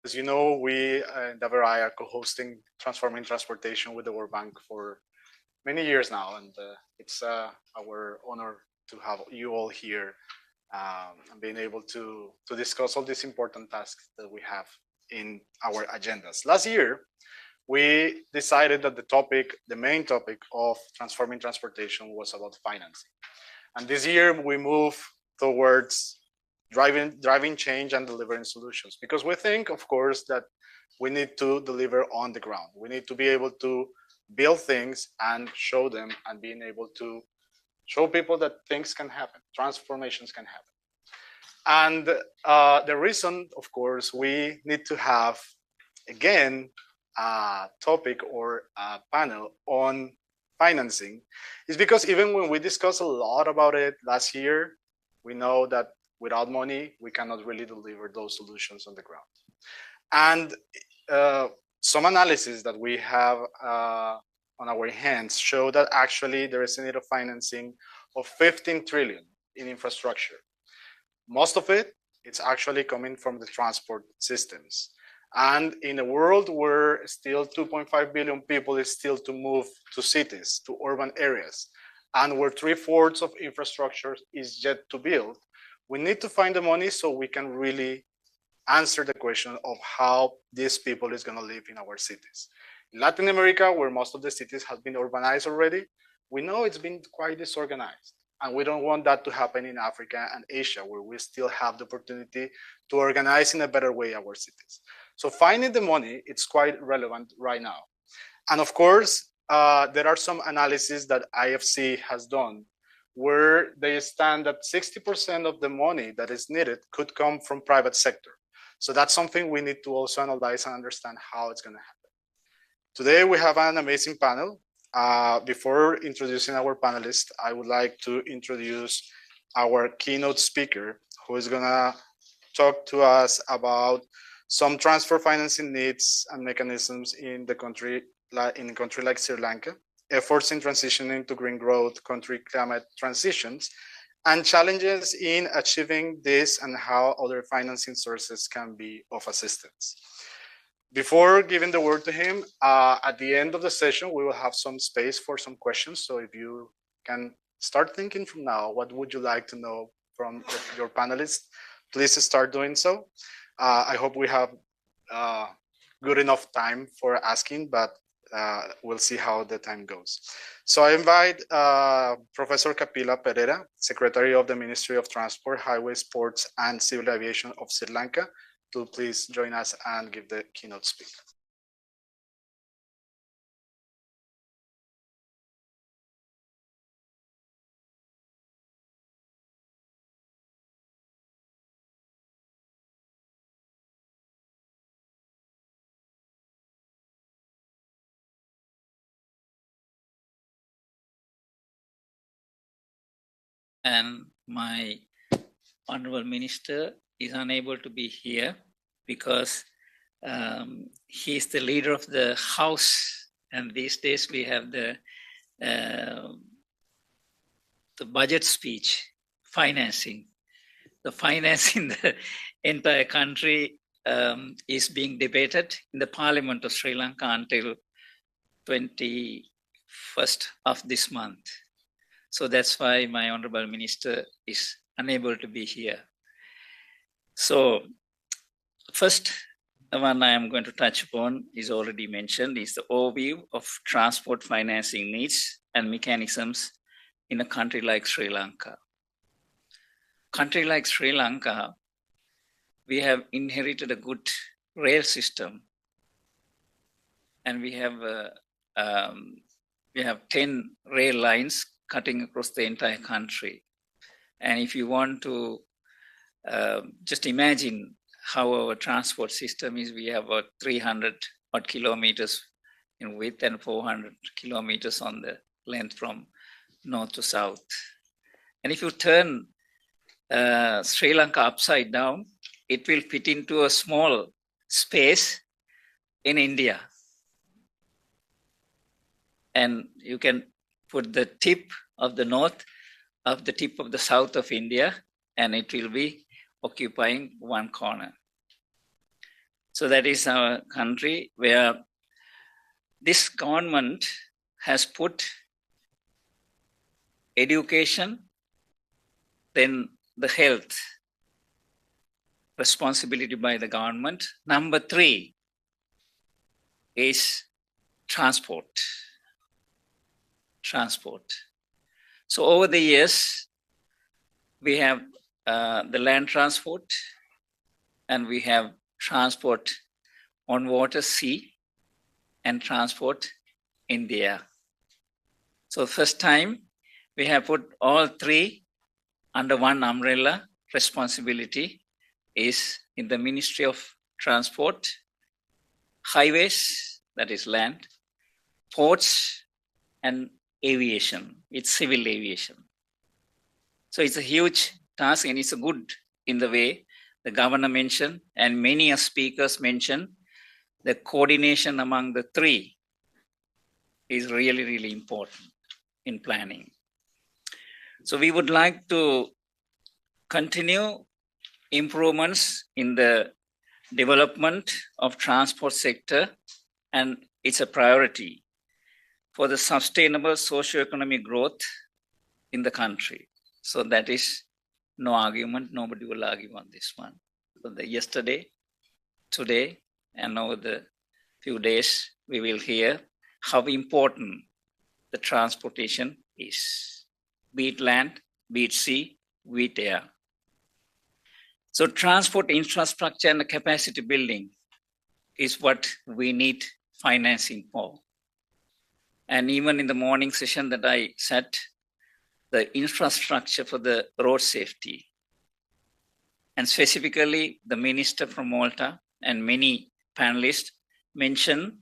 As you know, we in Daverai are co-hosting Transforming Transportation with the World Bank for many years now, and it's our honor to have you all here and being able to discuss all these important tasks that we have in our agendas. Last year, we decided that the main topic of Transforming Transportation was about financing. And this year we move towards driving change and delivering solutions, because we think, of course, that we need to deliver on the ground. We need to be able to build things and show them, and being able to show people that things can happen, transformations can happen. And the reason, of course, we need to have, again, a topic or a panel on financing is because even when we discussed a lot about it last year, we know that without money, we cannot really deliver those solutions on the ground. And some analysis that we have on our hands show that actually there is a need of financing of 15 trillion in infrastructure. Most of it, it's actually coming from the transport systems. And in a world where still 2.5 billion people is still to move to cities, to urban areas, and where 3/4 of infrastructure is yet to build, we need to find the money so we can really answer the question of how these people is going to live in our cities. In Latin America, where most of the cities have been urbanized already, we know it's been quite disorganized. And we don't want that to happen in Africa and Asia, where we still have the opportunity to organize in a better way our cities. So finding the money, it's quite relevant right now. And of course, there are some analyses that IFC has done where they stand that 60% of the money that is needed could come from private sector. So that's something we need to also analyze and understand how it's going to happen. Today, we have an amazing panel. Before introducing our panelists, I would like to introduce our keynote speaker, who is going to talk to us about some transfer financing needs and mechanisms in a country like Sri Lanka, efforts in transitioning to green growth, country climate transitions, and challenges in achieving this, and how other financing sources can be of assistance. Before giving the word to him, at the end of the session, we will have some space for some questions. So if you can start thinking from now, what would you like to know from your panelists, please start doing so. I hope we have good enough time for asking, but we'll see how the time goes. So I invite Professor Kapila Pereira, Secretary of the Ministry of Transport, Highways, Ports, and Civil Aviation of Sri Lanka, to please join us and give the keynote speak. And my honorable minister is unable to be here because he's the leader of the House, and these days we have the budget speech, financing. The finance in the entire country is being debated in the Parliament of Sri Lanka until 21st of this month. So that's why my honorable minister is unable to be here. So first one I am going to touch upon is already mentioned, is the overview of transport financing needs and mechanisms in a country like Sri Lanka. Country like Sri Lanka, we have inherited a good rail system, and we have 10 rail lines cutting across the entire country. And if you want to just imagine how our transport system is, we have about 300 odd kilometers in width and 400 kilometers on the length from north to south. And if you turn Sri Lanka upside down, it will fit into a small space in India. And you can put the tip of the north of the tip of the south of India, and it will be occupying one corner. So that is our country where this government has put education, then the health responsibility by the government. Number 3 is transport. So over the years, we have the land transport, and we have transport on water, sea, and transport in the air. So first time, we have put all 3 under one umbrella. Responsibility is in the Ministry of Transport, highways, that is land, ports, and aviation. It's civil aviation. So it's a huge task, and it's a good in the way the governor mentioned, and many speakers mentioned, the coordination among the 3 is really, really important in planning. So we would like to continue improvements in the development of transport sector, and it's a priority for the sustainable socio-economic growth in the country. So that is no argument. Nobody will argue on this one. So yesterday, today, and over the few days, we will hear how important the transportation is, be it land, be it sea, be it air. So transport infrastructure and capacity building is what we need financing for. And even in the morning session that I sat, the infrastructure for the road safety, and specifically the minister from Malta and many panelists mentioned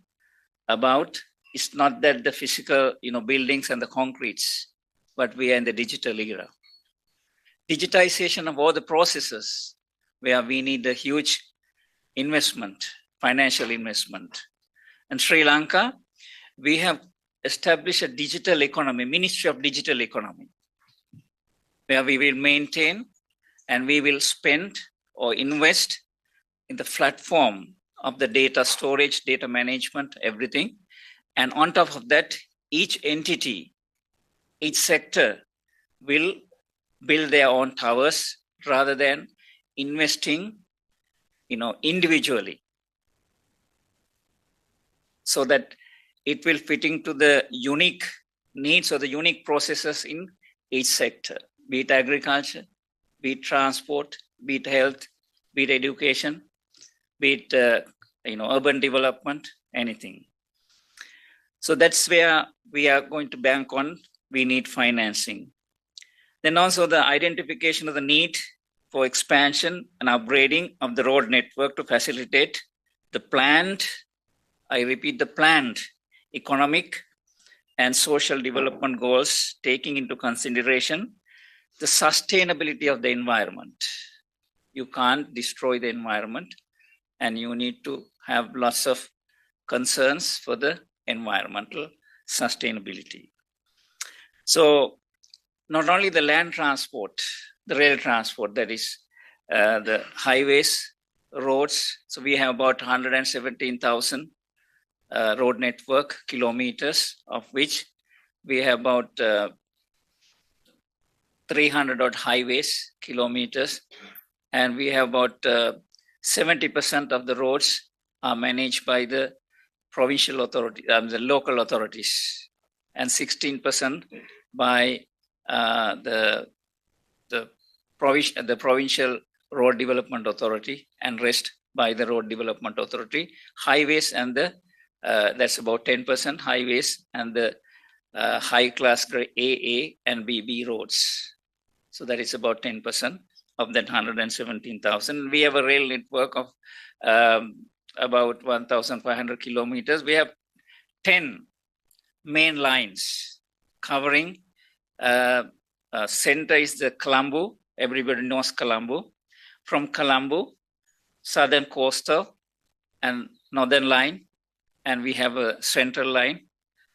about, it's not that the physical buildings and the concretes, but we are in the digital era. Digitization of all the processes, where we need a huge investment, financial investment. In Sri Lanka, we have established a digital economy, Ministry of Digital Economy, where we will maintain and we will spend or invest in the platform of the data storage, data management, everything. And on top of that, each entity, each sector will build their own towers rather than investing individually, so that it will fit into the unique needs or the unique processes in each sector, be it agriculture, be it transport, be it health, be it education, be it urban development, anything. So that's where we are going to bank on. We need financing. Then also the identification of the need for expansion and upgrading of the road network to facilitate the planned, I repeat, the planned economic and social development goals, taking into consideration the sustainability of the environment. You can't destroy the environment, and you need to have lots of concerns for the environmental sustainability. So not only the land transport, the rail transport, that is the highways, roads. So we have about 117,000 road network kilometers, of which we have about 300 odd highways kilometers, and we have about 70% of the roads are managed by the provincial authority, the local authorities, and 16% by the provincial road development authority, and rest by the road development authority. Highways and the that's about 10% highways, and the high class grade AA and BB roads. So that is about 10% of that 117,000. We have a rail network of about 1,500 kilometers. We have 10 main lines covering. Center is the Colombo. Everybody knows Colombo. From Colombo, southern coastal and northern line, and we have a central line,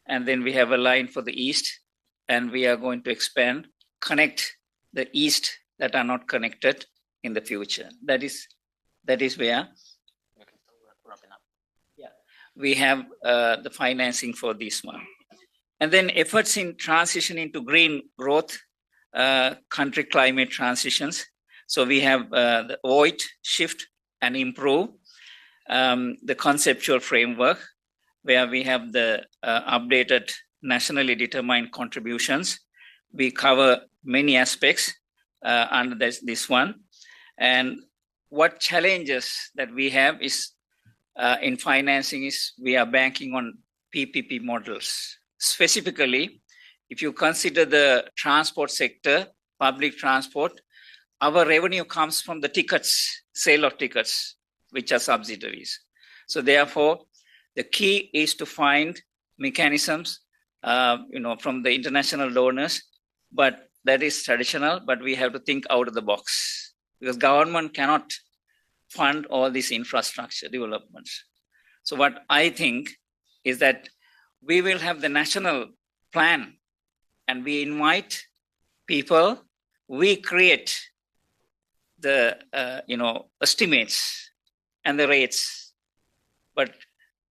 and then we have a line for the east, and we are going to expand, connect the east that are not connected in the future. That is where we have the financing for this one. And then efforts in transition into green growth, country climate transitions. So we have the avoid, shift, and improve, the conceptual framework, where we have the updated nationally determined contributions. We cover many aspects under this one. And what challenges that we have is in financing is we are banking on PPP models. Specifically, if you consider the transport sector, public transport, our revenue comes from the tickets, sale of tickets, which are subsidiaries. So therefore, the key is to find mechanisms, from the international donors, but that is traditional, but we have to think out of the box because government cannot fund all these infrastructure developments. So what I think is that we will have the national plan and we invite people, we create the, estimates and the rates, but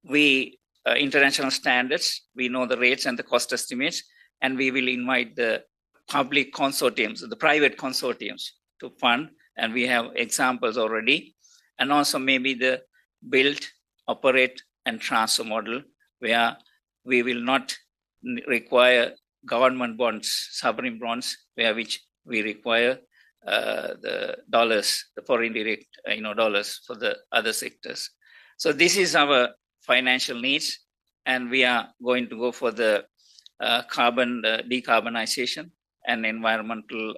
we, international standards, we know the rates and the cost estimates, and we will invite the public consortiums, the private consortiums to fund, and we have examples already, and also maybe the build, operate, and transfer model, where we will not require government bonds, sovereign bonds, which we require the dollars, the foreign direct, dollars for the other sectors. So this is our financial needs, and we are going to go for the carbon decarbonization and environmental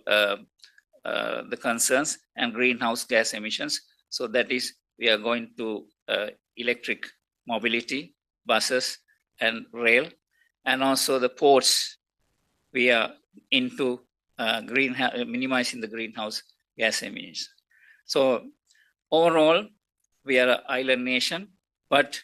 the concerns and greenhouse gas emissions. So that is, we are going to electric mobility, buses and rail, and also the ports. We are into minimizing the greenhouse gas emissions. So overall, we are an island nation, but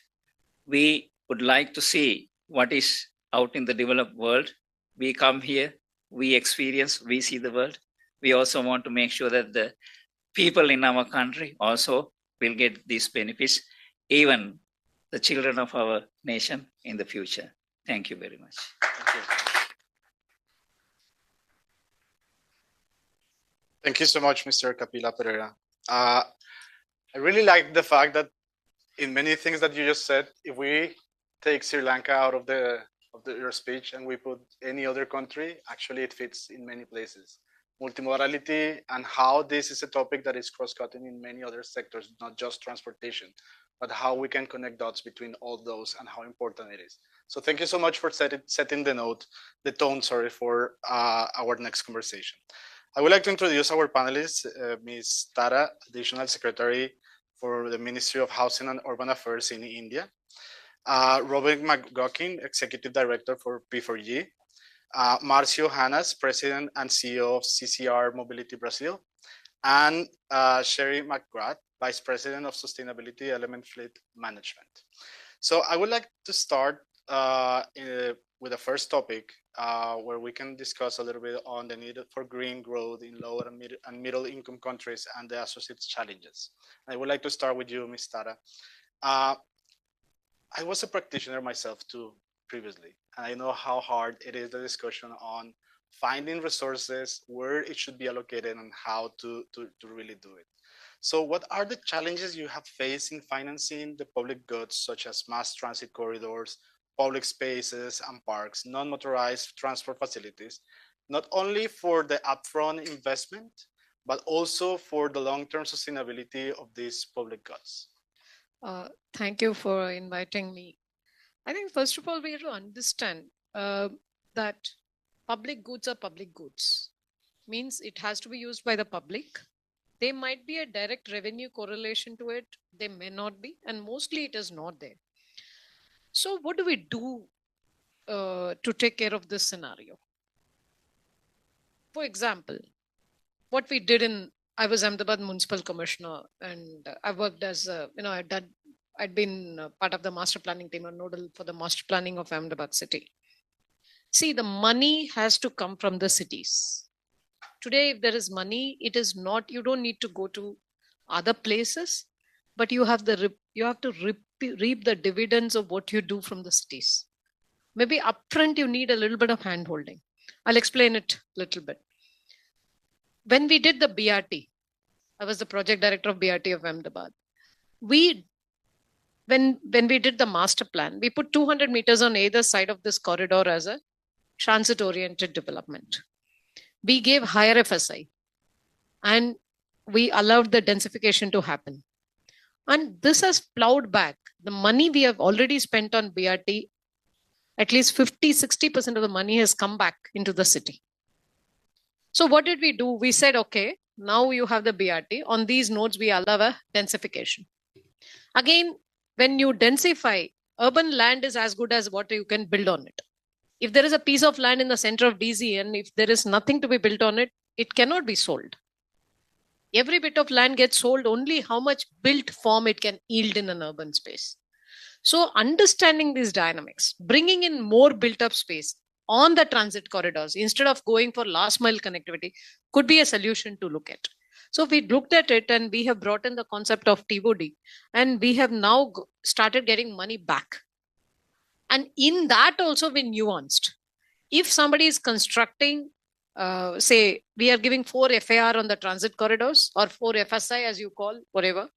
we would like to see what is out in the developed world. We come here, we experience, we see the world. We also want to make sure that the people in our country also will get these benefits, even the children of our nation in the future. Thank you very much. Thank you. Thank you so much, Mr. Kapila Pereira. I really like the fact that in many things that you just said, if we take Sri Lanka out of your speech and we put any other country, actually it fits in many places. Multimodality and how this is a topic that is cross-cutting in many other sectors, not just transportation, but how we can connect dots between all those and how important it is. So thank you so much for setting the tone, for our next conversation. I would like to introduce our panelists, Ms. Tara, Additional Secretary for the Ministry of Housing and Urban Affairs in India, Robert McGuckin, Executive Director for P4G, Marcio Hanas, President and CEO of CCR Mobility Brazil, and Sherry McGrath, Vice President of Sustainability Element Fleet Management. So I would like to start with the first topic, where we can discuss a little bit on the need for green growth in lower and middle income countries and the associated challenges. I would like to start with you, Ms. Tara. I was a practitioner myself too previously, and I know how hard it is, the discussion on finding resources, where it should be allocated, and how to really do it. So what are the challenges you have faced in financing the public goods, such as mass transit corridors, public spaces and parks, non-motorized transport facilities, not only for the upfront investment, but also for the long-term sustainability of these public goods? Thank you for inviting me. I think first of all, we have to understand that public goods are public goods. Means it has to be used by the public. There might be a direct revenue correlation to it. They may not be, and mostly it is not there. So what do we do to take care of this scenario? For example, what we did I was Ahmedabad Municipal Commissioner, and I worked as, I'd been part of the master planning team, a nodal for the master planning of Ahmedabad city. See, the money has to come from the cities. Today, if there is money, it is not, you don't need to go to other places, but you have you have to reap the dividends of what you do from the cities. Maybe upfront you need a little bit of hand holding. I'll explain it a little bit. When we did the BRT, I was the project director of BRT of Ahmedabad. When we did the master plan, we put 200 meters on either side of this corridor as a transit oriented development. We gave higher FSI and we allowed the densification to happen. And this has plowed back. The money we have already spent on BRT, at least 50-60% of the money has come back into the city. So what did we do? We said, okay, now you have the BRT. On these nodes, we allow a densification. Again, when you densify, urban land is as good as what you can build on it. If there is a piece of land in the center of DC and if there is nothing to be built on it, it cannot be sold. Every bit of land gets sold only how much built form it can yield in an urban space. So understanding these dynamics, bringing in more built up space on the transit corridors instead of going for last mile connectivity could be a solution to look at. So we looked at it and we have brought in the concept of TOD and we have now started getting money back. And in that also we nuanced. If somebody is constructing, say, we are giving 4 FAR on the transit corridors or 4 FSI as you call, whatever.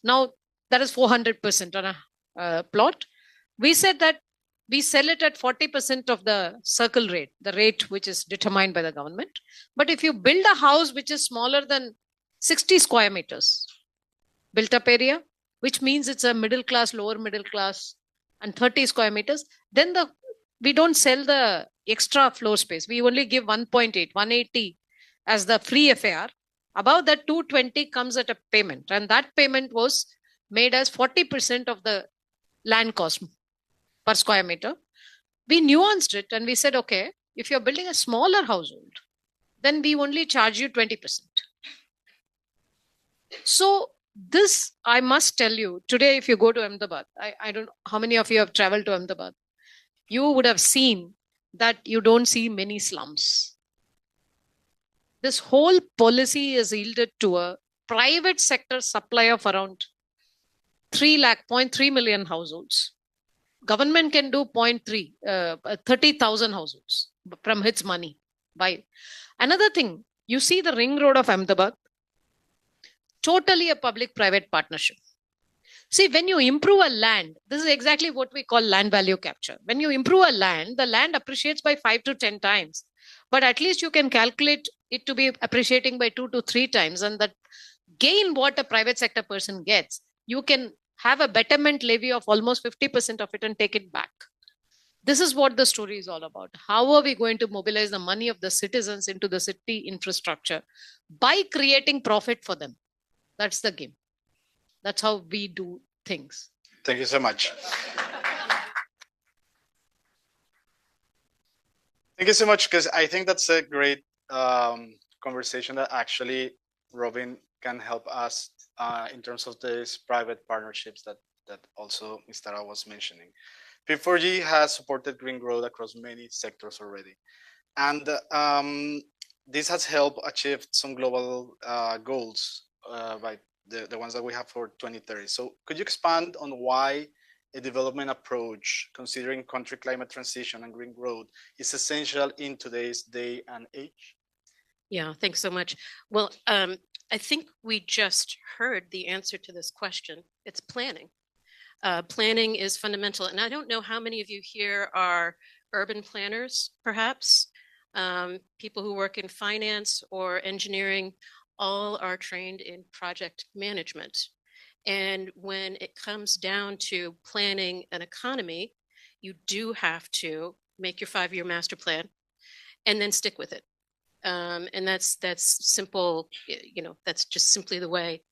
Now that is 400% on a plot. We said that we sell it at 40% of the circle rate, the rate which is determined by the government. But if you build a house which is smaller than 60 square meters, built up area, which means it's a middle class, lower middle class, and 30 square meters, then we don't sell the extra floor space. We only give 1.8, 180 as the free FAR. Above that, 220 comes at a payment. And that payment was made as 40% of the land cost per square meter. We nuanced it and we said, okay, if you're building a smaller household, then we only charge you 20%. So this, I must tell you, today, if you go to Ahmedabad, I don't know how many of you have traveled to Ahmedabad, you would have seen that you don't see many slums. This whole policy is yielded to a private sector supply of around 0.3 million households. Government can do 30,000 households from its money. By another thing, you see the ring road of Ahmedabad, totally a public-private partnership. See, when you improve a land, this is exactly what we call land value capture. When you improve a land, the land appreciates by 5 to 10 times. But at least you can calculate it to be appreciating by 2 to 3 times. And that gain what a private sector person gets, you can have a betterment levy of almost 50% of it and take it back. This is what the story is all about. How are we going to mobilize the money of the citizens into the city infrastructure by creating profit for them? That's the game. That's how we do things. Thank you so much. Thank you so much, because I think that's a great conversation that actually Robin can help us in terms of these private partnerships that also Mr. Tara was mentioning. P4G has supported green growth across many sectors already. And this has helped achieve some global goals by the ones that we have for 2030. So could you expand on why a development approach considering country climate transition and green growth is essential in today's day and age? Yeah, thanks so much. Well, I think we just heard the answer to this question. It's planning. Planning is fundamental. And I don't know how many of you here are urban planners, perhaps. People who work in finance or engineering, all are trained in project management. And when it comes down to planning an economy, you do have to make your 5-year master plan and then stick with it. And that's simple, that's just simply the way.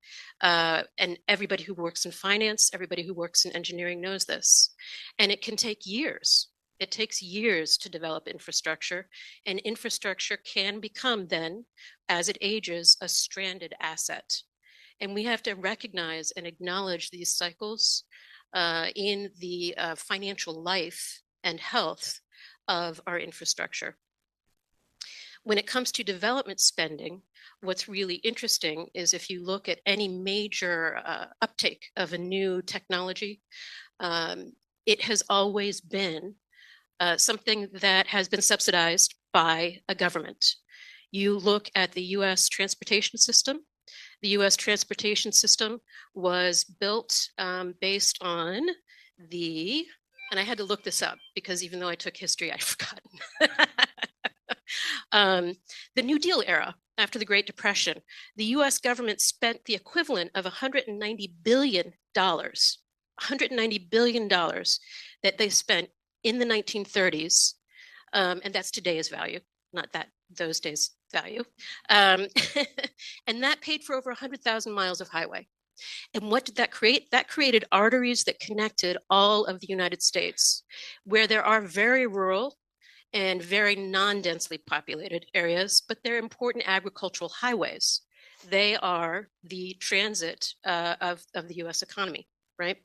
And everybody who works in finance, everybody who works in engineering knows this. And it can take years. It takes years to develop infrastructure, and infrastructure can become then, as it ages, a stranded asset. And we have to recognize and acknowledge these cycles in the financial life and health of our infrastructure. When it comes to development spending, what's really interesting is if you look at any major uptake of a new technology, it has always been something that has been subsidized by a government. You look at the US transportation system. The US transportation system was built based on the, and I had to look this up because even though I took history, I'd forgotten. The New Deal era, after the Great Depression, the US government spent the equivalent of $190 billion, $190 billion that they spent in the 1930s. And that's today's value, not that those days value. And that paid for over 100,000 miles of highway. And what did that create? That created arteries that connected all of the United States, where there are very rural and very non-densely populated areas, but they're important agricultural highways. They are the transit of the US economy, right?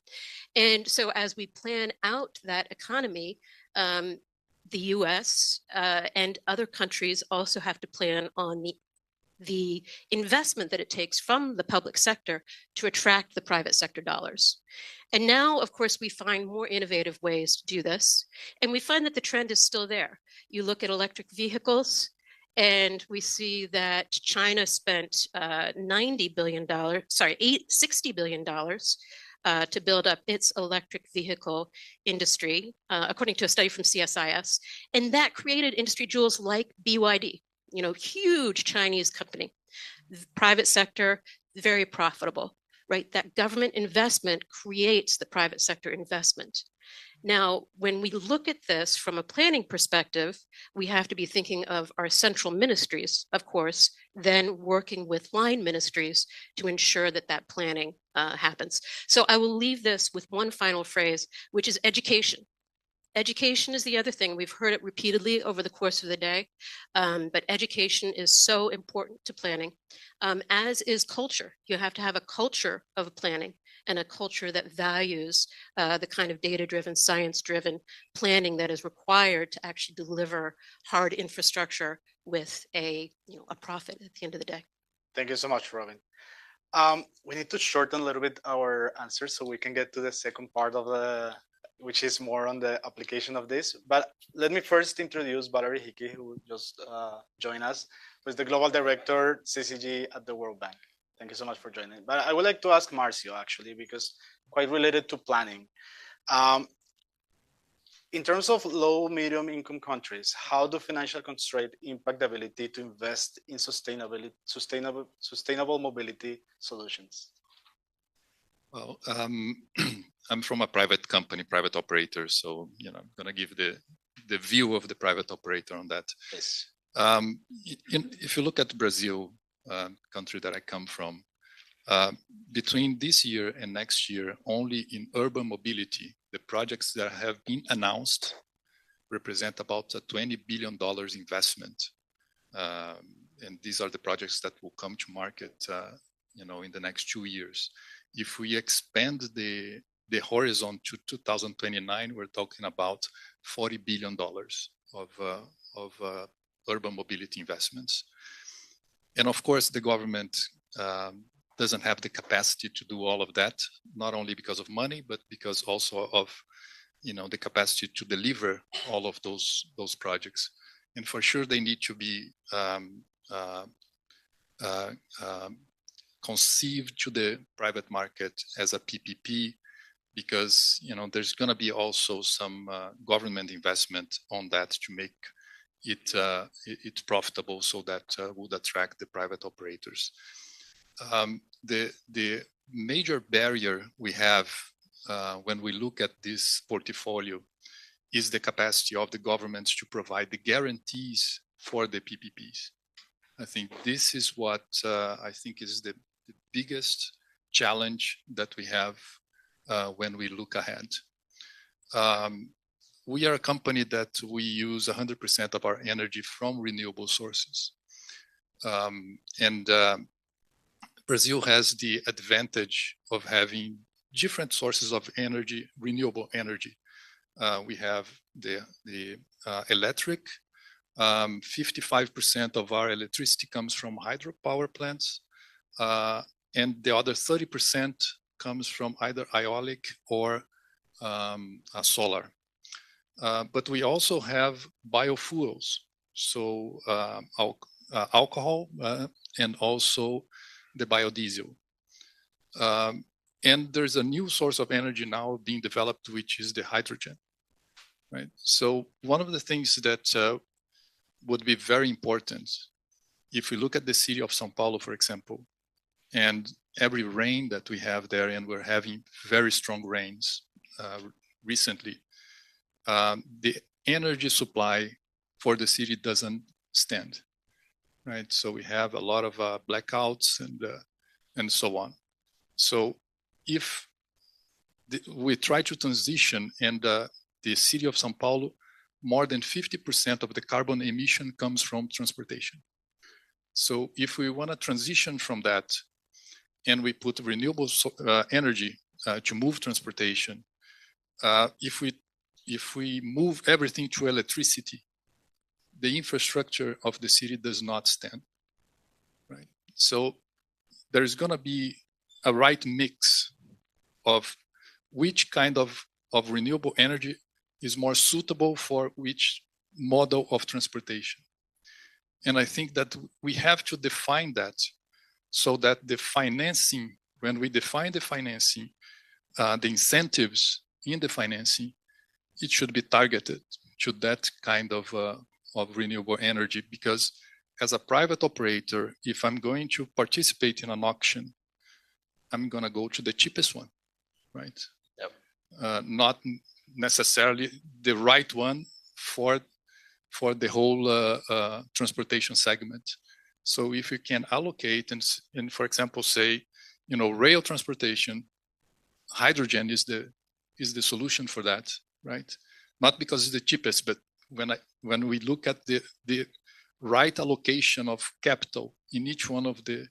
And so as we plan out that economy, the US and other countries also have to plan on the investment that it takes from the public sector to attract the private sector dollars. And now, of course, we find more innovative ways to do this. And we find that the trend is still there. You look at electric vehicles, and we see that China spent $60 billion to build up its electric vehicle industry, according to a study from CSIS. And that created industry jewels like BYD, huge Chinese company, private sector, very profitable, right? That government investment creates the private sector investment. Now, when we look at this from a planning perspective, we have to be thinking of our central ministries, of course, then working with line ministries to ensure that that planning happens. So I will leave this with one final phrase, which is education. Education is the other thing. We've heard it repeatedly over the course of the day, but education is so important to planning, as is culture. You have to have a culture of planning and a culture that values the kind of data-driven, science-driven planning that is required to actually deliver hard infrastructure with a profit at the end of the day. Thank you so much, Robin. We need to shorten a little bit our answers so we can get to the second part of which is more on the application of this. But let me first introduce Valerie Hickey, who just joined us, who is the Global Director, CCG at the World Bank. Thank you so much for joining. But I would like to ask Marcio, actually, because quite related to planning. In terms of low, medium income countries, how do financial constraints impact the ability to invest in sustainable mobility solutions? Well, I'm from a private company, private operator, so I'm going to give the view of the private operator on that. Yes. If you look at Brazil, country that I come from, between this year and next year, only in urban mobility, the projects that have been announced represent about a $20 billion investment, and these are the projects that will come to market, in the next 2 years. If we expand the horizon to 2029, we're talking about $40 billion of urban mobility investments. And of course, the government doesn't have the capacity to do all of that, not only because of money, but because also of the capacity to deliver all of those projects. And for sure, they need to be conceived to the private market as a PPP, because there's going to be also some government investment on that to make it profitable, so that would attract the private operators. The major barrier we have when we look at this portfolio is the capacity of the governments to provide the guarantees for the PPPs. I think this is what I think is the biggest challenge that we have when we look ahead. We are a company that we use 100% of our energy from renewable sources. And Brazil has the advantage of having different sources of energy, renewable energy. We have the electric, 55% of our electricity comes from hydropower plants, and the other 30% comes from either eolic or solar. But we also have biofuels, so alcohol and also the biodiesel. And there's a new source of energy now being developed, which is the hydrogen, right? So one of the things that would be very important, if we look at the city of São Paulo, for example, and every rain that we have there, and we're having very strong rains recently, the energy supply for the city doesn't stand, right? So we have a lot of blackouts and so on. So if we try to transition, and the city of São Paulo, more than 50% of the carbon emission comes from transportation. So if we want to transition from that, and we put renewable energy to move transportation, if we move everything to electricity, the infrastructure of the city does not stand, right? So there's going to be a right mix of which kind of renewable energy is more suitable for which model of transportation. And I think that we have to define that, so that the financing, when we define the financing, the incentives in the financing, it should be targeted to that kind of renewable energy. Because as a private operator, if I'm going to participate in an auction, I'm going to go to the cheapest one, right? Yep. Not necessarily the right one for the whole transportation segment. So if we can allocate and for example, say, rail transportation, hydrogen is the solution for that, right? Not because it's the cheapest, but when we look at the right allocation of capital in each one of the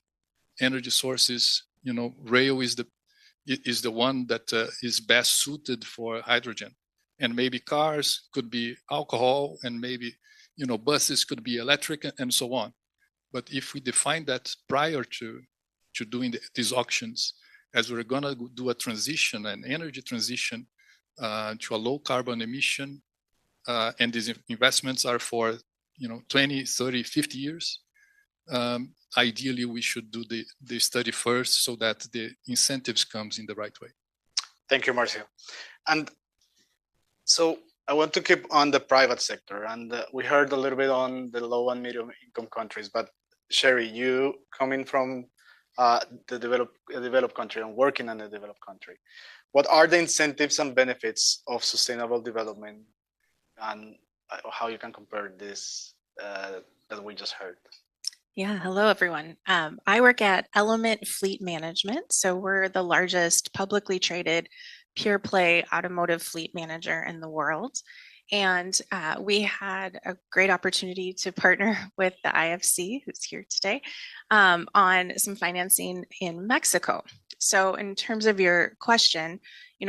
energy sources, rail is the one that is best suited for hydrogen. And maybe cars could be alcohol, and maybe buses could be electric, and so on. But if we define that prior to doing these auctions, as we're going to do a transition, an energy transition to a low carbon emission, and these investments are for 20, 30, 50 years, ideally we should do the study first, so that the incentives comes in the right way. Thank you, Marcio. And so I want to keep on the private sector, and we heard a little bit on the low and medium income countries, but Sherry, you coming from the developed country and working in a developed country, what are the incentives and benefits of sustainable development, and how you can compare this that we just heard? Yeah, hello everyone. I work at Element Fleet Management. So we're the largest publicly traded pure play automotive fleet manager in the world. And we had a great opportunity to partner with the IFC, who's here today, on some financing in Mexico. So in terms of your question,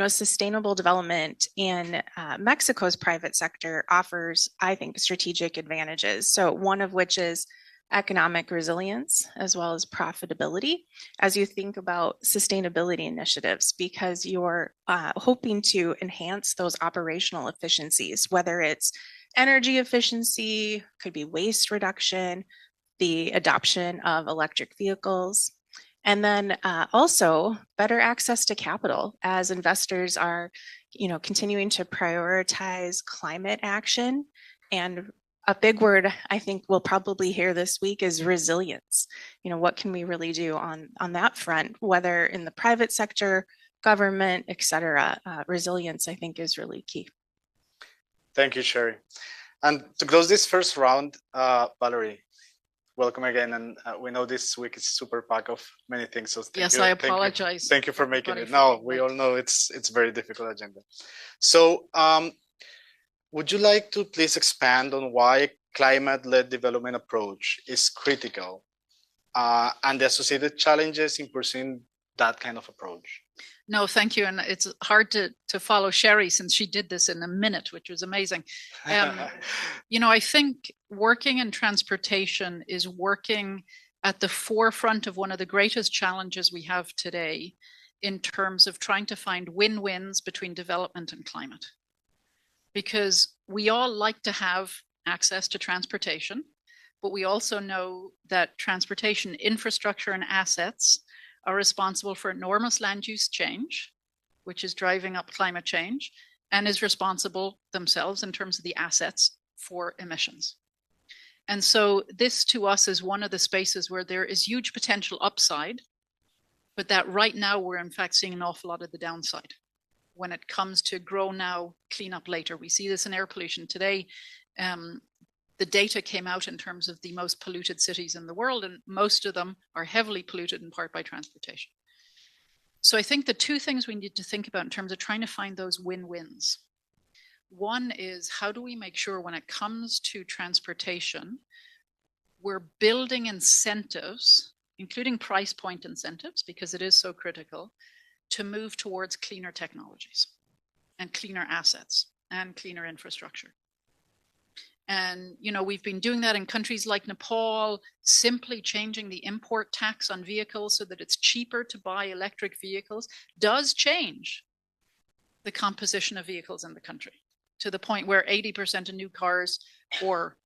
sustainable development in Mexico's private sector offers, I think, strategic advantages. So one of which is economic resilience as well as profitability as you think about sustainability initiatives, because you're hoping to enhance those operational efficiencies, whether it's energy efficiency, could be waste reduction, the adoption of electric vehicles, and then also better access to capital as investors are, continuing to prioritize climate action. And a big word I think we'll probably hear this week is resilience. What can we really do on that front, whether in the private sector, government, et cetera? Resilience, I think, is really key. Thank you, Sherry. And to close this first round, Valerie, welcome again. And we know this week is super packed of many things. So yes, I apologize. Thank you for making it. No, we all know it's very difficult agenda. So would you like to please expand on why climate-led development approach is critical and the associated challenges in pursuing that kind of approach? No, thank you. And it's hard to follow Sherry since she did this in a minute, which was amazing. You know, I think working in transportation is working at the forefront of one of the greatest challenges we have today in terms of trying to find win-wins between development and climate. Because we all like to have access to transportation, but we also know that transportation infrastructure and assets are responsible for enormous land use change, which is driving up climate change, and is responsible themselves in terms of the assets for emissions. And so this to us is one of the spaces where there is huge potential upside, but that right now we're in fact seeing an awful lot of the downside when it comes to grow now, clean up later. We see this in air pollution today. The data came out in terms of the most polluted cities in the world, and most of them are heavily polluted in part by transportation. So I think the two things we need to think about in terms of trying to find those win-wins. One is, how do we make sure when it comes to transportation, we're building incentives, including price point incentives, because it is so critical, to move towards cleaner technologies and cleaner assets and cleaner infrastructure. And, you know, we've been doing that in countries like Nepal, simply changing the import tax on vehicles so that it's cheaper to buy electric vehicles does change the composition of vehicles in the country to the point where 80% of new cars or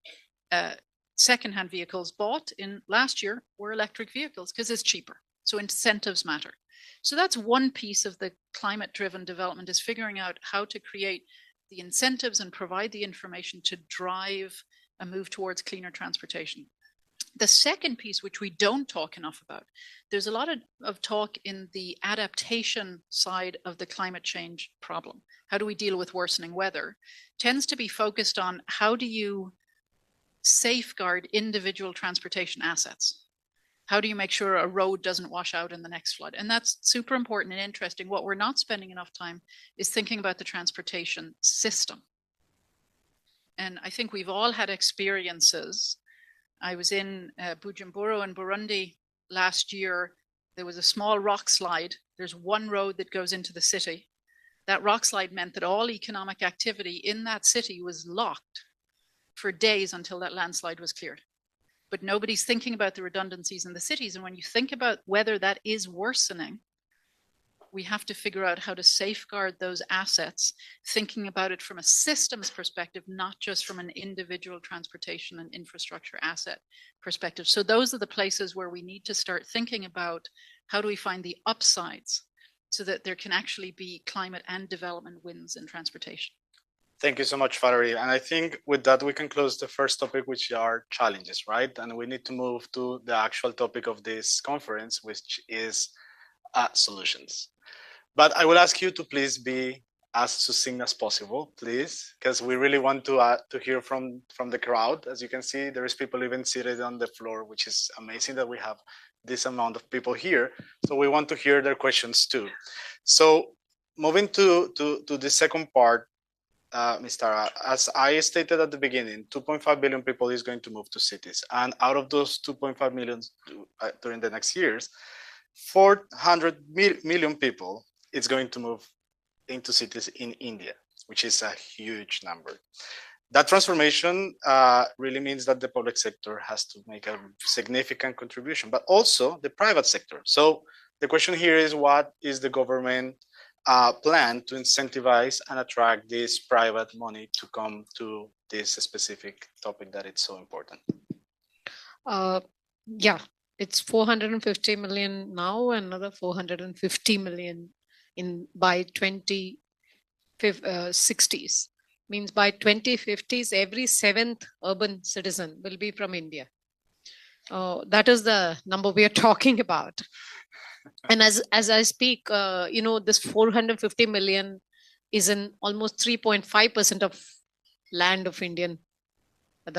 secondhand vehicles bought in last year were electric vehicles because it's cheaper. So incentives matter. So that's one piece of the climate-driven development, is figuring out how to create the incentives and provide the information to drive a move towards cleaner transportation. The second piece, which we don't talk enough about, there's a lot of talk in the adaptation side of the climate change problem. How do we deal with worsening weather? Tends to be focused on how do you safeguard individual transportation assets? How do you make sure a road doesn't wash out in the next flood? And that's super important and interesting. What we're not spending enough time is thinking about the transportation system. And I think we've all had experiences. I was in Bujumbura in Burundi last year. There was a small rock slide. There's one road that goes into the city. That rock slide meant that all economic activity in that city was locked for days until that landslide was cleared. But nobody's thinking about the redundancies in the cities. And when you think about whether that is worsening, we have to figure out how to safeguard those assets, thinking about it from a systems perspective, not just from an individual transportation and infrastructure asset perspective. So those are the places where we need to start thinking about how do we find the upsides so that there can actually be climate and development wins in transportation. Thank you so much, Valerie. And I think with that, we can close the first topic, which are challenges, right? And we need to move to the actual topic of this conference, which is solutions. But I will ask you to please be as succinct as possible, please, because we really want to hear from the crowd. As you can see, there is people even seated on the floor, which is amazing that we have this amount of people here. So we want to hear their questions too. So moving to the second part, Ms. Tara, as I stated at the beginning, 2.5 billion people is going to move to cities. And out of those 2.5 million during the next years, 400 million people is going to move into cities in India, which is a huge number. That transformation really means that the public sector has to make a significant contribution, but also the private sector. So the question here is, what is the government plan to incentivize and attract this private money to come to this specific topic that it's so important? Yeah, it's 450 million now, and another 450 million by 2060s. Means by 2050s, every seventh urban citizen will be from India. That is the number we are talking about. And as I speak, you know, this 450 million is in almost 3.5% of land of the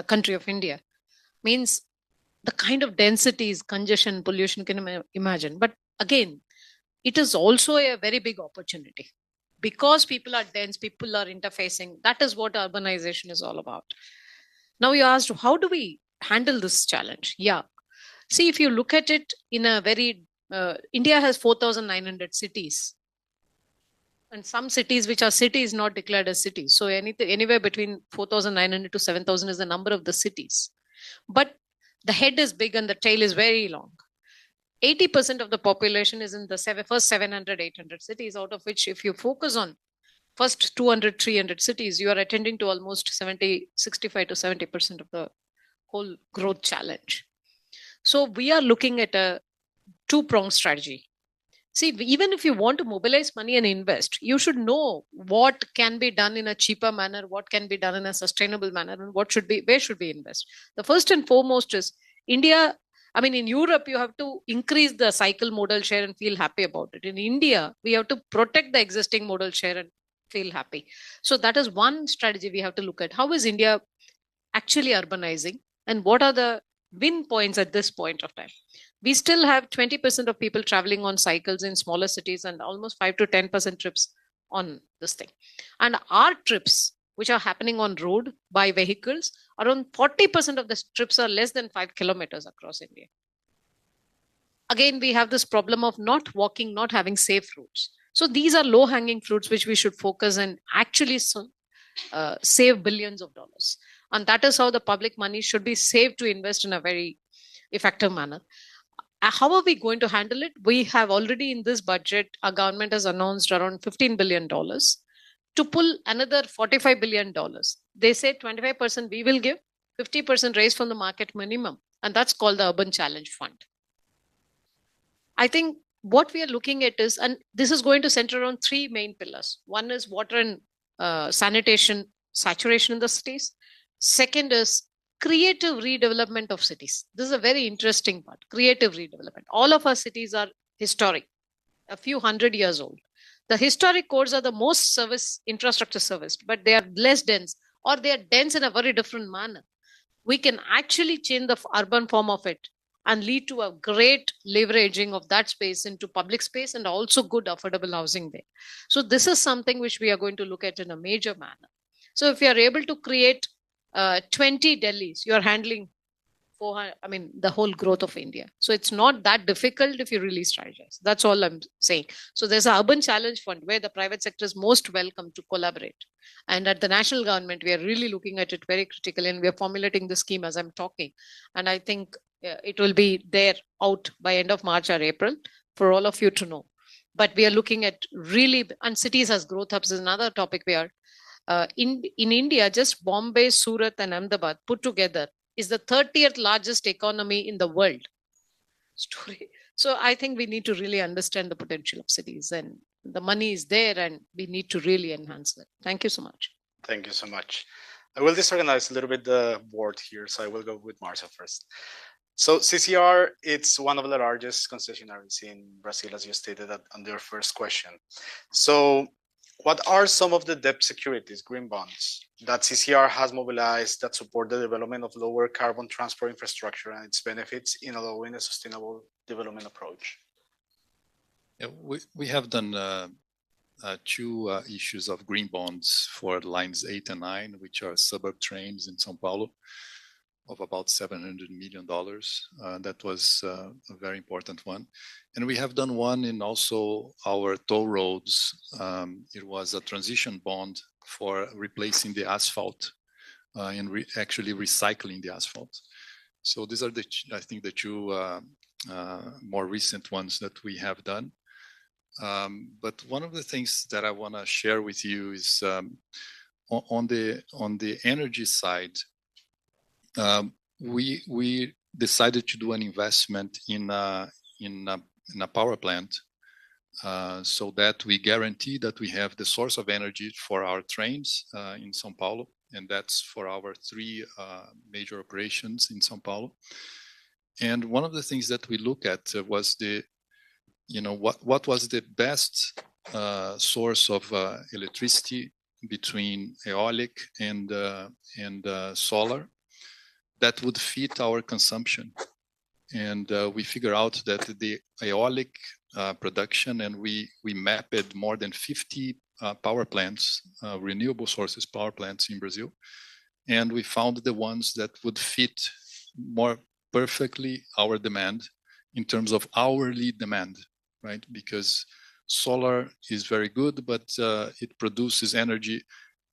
country of India. Means the kind of densities, congestion, pollution can imagine. But again, it is also a very big opportunity. Because people are dense, people are interfacing. That is what urbanization is all about. Now you asked, how do we handle this challenge? Yeah. See, if you look at it in a very India has 4,900 cities. And some cities which are cities not declared as cities. So anything anywhere between 4,900 to 7,000 is the number of the cities. But the head is big and the tail is very long. 80% of the population is in the first 700, 800 cities, out of which if you focus on first 200, 300 cities, you are attending to almost 65 to 70% of the whole growth challenge. So we are looking at a two-pronged strategy. See, even if you want to mobilize money and invest, you should know what can be done in a cheaper manner, what can be done in a sustainable manner, and where should we invest. The first and foremost is India. I mean, in Europe, you have to increase the cycle modal share and feel happy about it. In India, we have to protect the existing modal share and feel happy. So that is one strategy we have to look at. How is India actually urbanizing, and what are the win points at this point of time? We still have 20% of people traveling on cycles in smaller cities and almost 5 to 10% trips on this thing. And our trips, which are happening on road by vehicles, around 40% of the trips are less than 5 kilometers across India. Again, we have this problem of not walking, not having safe routes. So these are low hanging fruits which we should focus and actually save billions of dollars. And that is how the public money should be saved to invest in a very effective manner. How are we going to handle it? We have already in this budget, our government has announced around $15 billion to pull another $45 billion. They say 25% we will give, 50% raise from the market minimum. And that's called the Urban Challenge Fund. I think what we are looking at is, and this is going to center on three main pillars. One is water and sanitation saturation in the cities. Second is creative redevelopment of cities. This is a very interesting part, creative redevelopment. All of our cities are historic, a few 100 years old. The historic cores are the most infrastructure serviced, but they are less dense, or they are dense in a very different manner. We can actually change the urban form of it and lead to a great leveraging of that space into public space and also good affordable housing there. So this is something which we are going to look at in a major manner. So if you are able to create 20 Delhis, you are handling the whole growth of India. So it's not that difficult if you really strategize. That's all I'm saying. So there's an urban challenge fund where the private sector is most welcome to collaborate. And at the national government, we are really looking at it very critically, and we are formulating the scheme as I'm talking. And I think it will be there out by end of March or April for all of you to know. But we are looking at really, and cities as growth hubs is another topic we are. In India, just Bombay, Surat, and Ahmedabad put together is the 30th largest economy in the world. So I think we need to really understand the potential of cities, and the money is there, and we need to really enhance it. Thank you so much. Thank you so much. I will disorganize a little bit the board here, so I will go with Marcia first. So CCR, it's one of the largest concessionaires in Brazil, as you stated on your first question. So what are some of the debt securities, green bonds, that CCR has mobilized that support the development of lower carbon transport infrastructure and its benefits in allowing a sustainable development approach? Yeah, we have done two issues of green bonds for lines 8 and 9, which are suburb trains in São Paulo, of about $700 million. That was a very important one. And we have done one in also our toll roads. It was a transition bond for replacing the asphalt and actually recycling the asphalt. So these are I think the two more recent ones that we have done. But one of the things that I want to share with you is on the energy side, we decided to do an investment in a power plant so that we guarantee that we have the source of energy for our trains in São Paulo, and that's for our three major operations in São Paulo. And one of the things that we look at was what was the best source of electricity between aeolic and solar that would fit our consumption. And we figure out that the aeolic production, and we mapped more than 50 power plants, renewable sources power plants in Brazil. And we found the ones that would fit more perfectly our demand in terms of hourly demand, right? Because Solar is very good, but it produces energy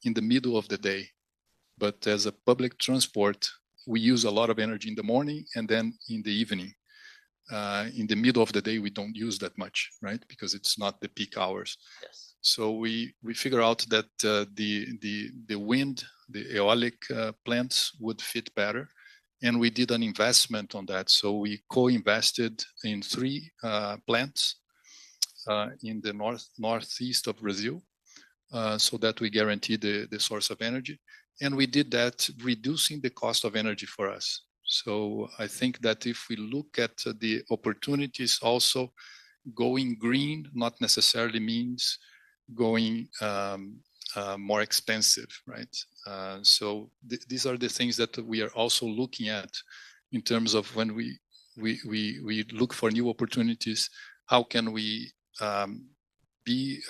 in the middle of the day. But as a public transport, we use a lot of energy in the morning and then in the evening. In the middle of the day, we don't use that much, right? Because it's not the peak hours. Yes. So we figure out that the wind, the aeolic plants would fit better. And we did an investment on that. So we co-invested in 3 plants in the northeast of Brazil, so that we guarantee the source of energy. And we did that reducing the cost of energy for us. So I think that if we look at the opportunities also, going green not necessarily means going more expensive, right? So these are the things that we are also looking at in terms of when we look for new opportunities. How can we be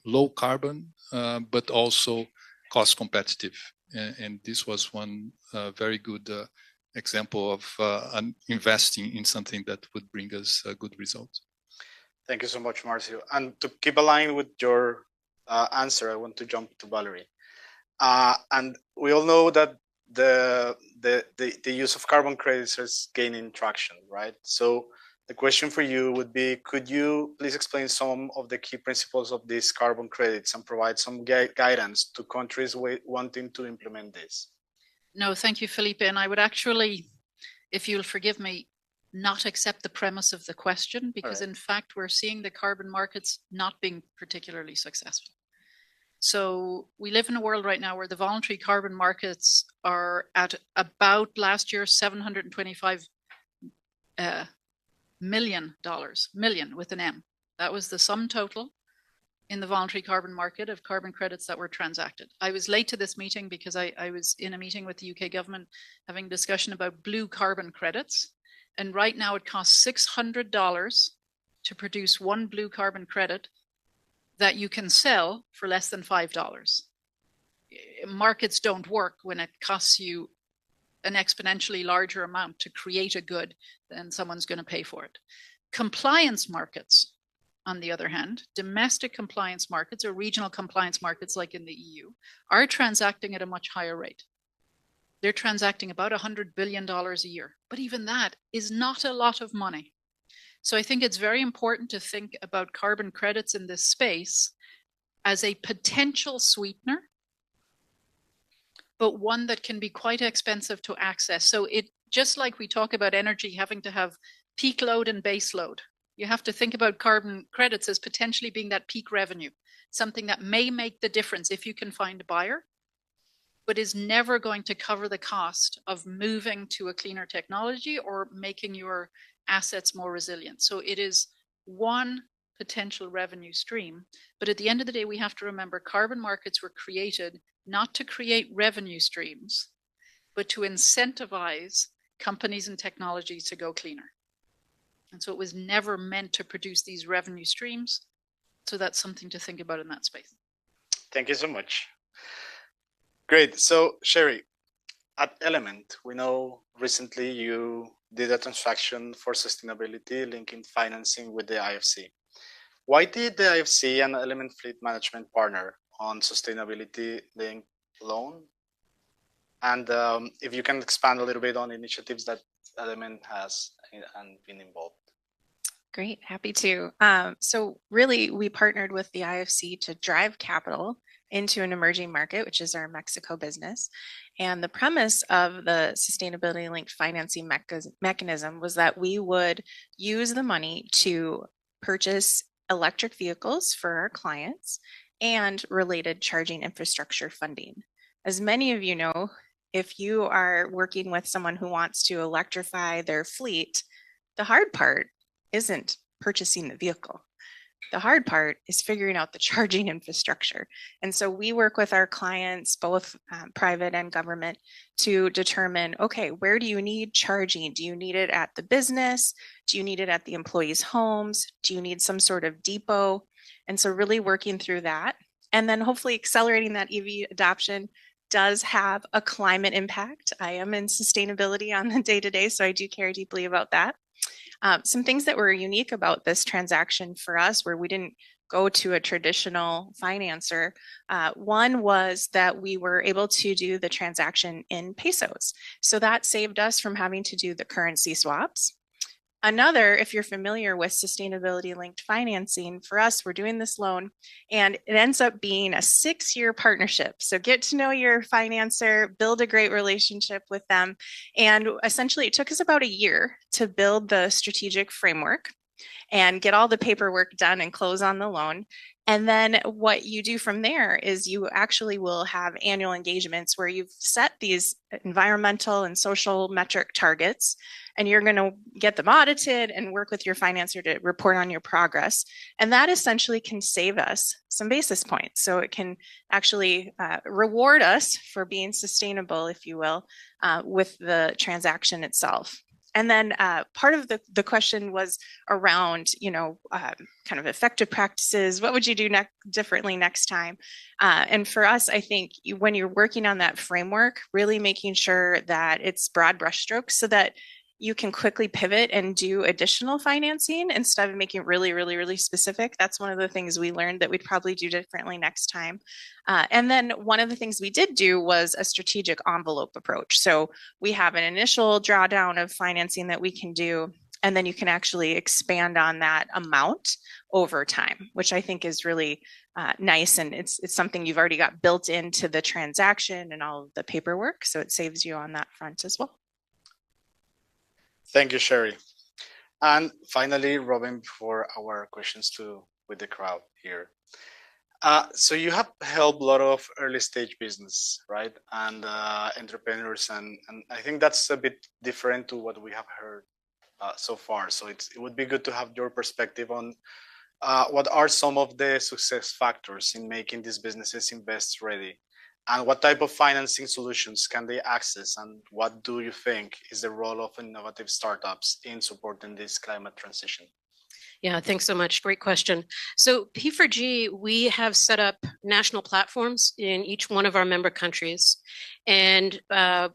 low carbon, but also cost competitive? And this was one very good example of investing in something that would bring us a good result. Thank you so much, Marcio. And to keep aligned with your answer, I want to jump to Valerie. And we all know that the use of carbon credits is gaining traction, right? So the question for you would be, could you please explain some of the key principles of these carbon credits and provide some guidance to countries wanting to implement this? No, thank you, Felipe. And I would actually, if you'll forgive me, not accept the premise of the question, because in fact, we're seeing the carbon markets not being particularly successful. So we live in a world right now where the voluntary carbon markets are at about last year, $725 million, million with an M. That was the sum total in the voluntary carbon market of carbon credits that were transacted. I was late to this meeting because I was in a meeting with the UK government having a discussion about blue carbon credits. And right now it costs $600 to produce 1 blue carbon credit that you can sell for less than $5. Markets don't work when it costs you an exponentially larger amount to create a good than someone's going to pay for it. Compliance markets, on the other hand, domestic compliance markets or regional compliance markets like in the EU are transacting at a much higher rate. They're transacting about $100 billion a year, but even that is not a lot of money. So I think it's very important to think about carbon credits in this space as a potential sweetener, but one that can be quite expensive to access. So it, just like we talk about energy having to have peak load and base load, you have to think about carbon credits as potentially being that peak revenue, something that may make the difference if you can find a buyer, but is never going to cover the cost of moving to a cleaner technology or making your assets more resilient. So it is one potential revenue stream. But at the end of the day, we have to remember carbon markets were created not to create revenue streams, but to incentivize companies and technologies to go cleaner. And so it was never meant to produce these revenue streams. So that's something to think about in that space. Thank you so much. Great. So, Sherry, at Element, we know recently you did a transaction for sustainability linking financing with the IFC. Why did the IFC and Element Fleet Management partner on sustainability-linked loan? And if you can expand a little bit on initiatives that Element has and been involved. Great, happy to. So really, we partnered with the IFC to drive capital into an emerging market, which is our Mexico business. And the premise of the sustainability-linked financing mechanism was that we would use the money to purchase electric vehicles for our clients and related charging infrastructure funding. As many of you know, if you are working with someone who wants to electrify their fleet, the hard part isn't purchasing the vehicle. The hard part is figuring out the charging infrastructure. And so we work with our clients, both private and government, to determine, okay, where do you need charging? Do you need it at the business? Do you need it at the employees' homes? Do you need some sort of depot? And so really working through that. And then hopefully accelerating that EV adoption does have a climate impact. I am in sustainability on the day-to-day, so I do care deeply about that. Some things that were unique about this transaction for us, where we didn't go to a traditional financer. One was that we were able to do the transaction in pesos. So that saved us from having to do the currency swaps. Another, if you're familiar with sustainability linked financing, for us, we're doing this loan and it ends up being a 6-year partnership. So get to know your financer, build a great relationship with them. And essentially, it took us about a year to build the strategic framework and get all the paperwork done and close on the loan. And then what you do from there is you actually will have annual engagements where you've set these environmental and social metric targets, and you're going to get them audited and work with your financer to report on your progress. And that essentially can save us some basis points. So it can actually reward us for being sustainable, if you will, with the transaction itself. And then part of the question was around, kind of effective practices. What would you do differently next time? And for us, I think when you're working on that framework, really making sure that it's broad brushstrokes so that you can quickly pivot and do additional financing instead of making really, really, really specific. That's one of the things we learned that we'd probably do differently next time. And then one of the things we did do was a strategic envelope approach. So we have an initial drawdown of financing that we can do, and then you can actually expand on that amount over time, which I think is really nice. And it's something you've already got built into the transaction and all of the paperwork. So it saves you on that front as well. Thank you, Sherry. And finally, Robin, for our questions with the crowd here. So you have helped a lot of early stage business, right? And entrepreneurs, and I think that's a bit different to what we have heard so far. So it would be good to have your perspective on what are some of the success factors in making these businesses invest ready, and what type of financing solutions can they access, and what do you think is the role of innovative startups in supporting this climate transition? Yeah, thanks so much. Great question. So P4G, we have set up national platforms in each one of our member countries. And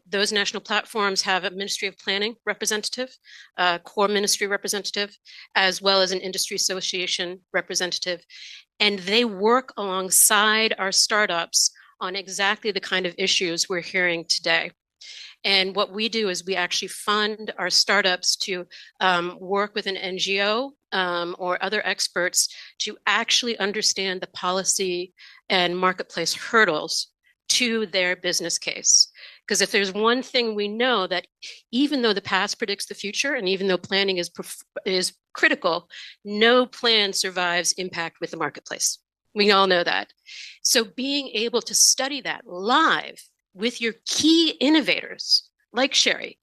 those national platforms have a Ministry of Planning representative, a core ministry representative, as well as an industry association representative. And they work alongside our startups on exactly the kind of issues we're hearing today. And what we do is we actually fund our startups to work with an NGO or other experts to actually understand the policy and marketplace hurdles to their business case. Because if there's one thing we know, that even though the past predicts the future, and even though planning is critical, no plan survives impact with the marketplace. We all know that. So being able to study that live with your key innovators like Sherry,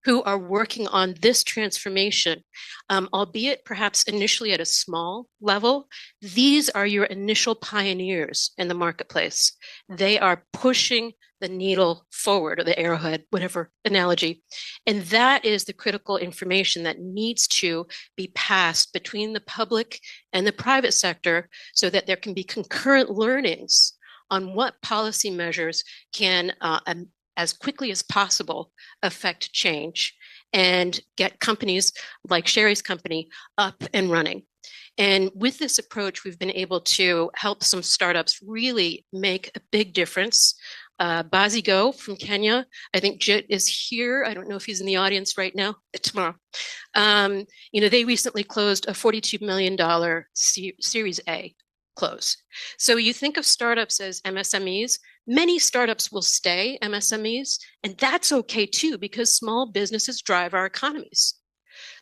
who are working on this transformation, albeit perhaps initially at a small level, these are your initial pioneers in the marketplace. They are pushing the needle forward, or the arrowhead, whatever analogy. And that is the critical information that needs to be passed between the public and the private sector so that there can be concurrent learnings on what policy measures can, as quickly as possible, affect change and get companies like Sherry's company up and running. And with this approach, we've been able to help some startups really make a big difference. Bazigo from Kenya, I think Jit is here. I don't know if he's in the audience right now, tomorrow. They recently closed a $42 million Series A close. So you think of startups as MSMEs. Many startups will stay MSMEs, and that's okay too, because small businesses drive our economies.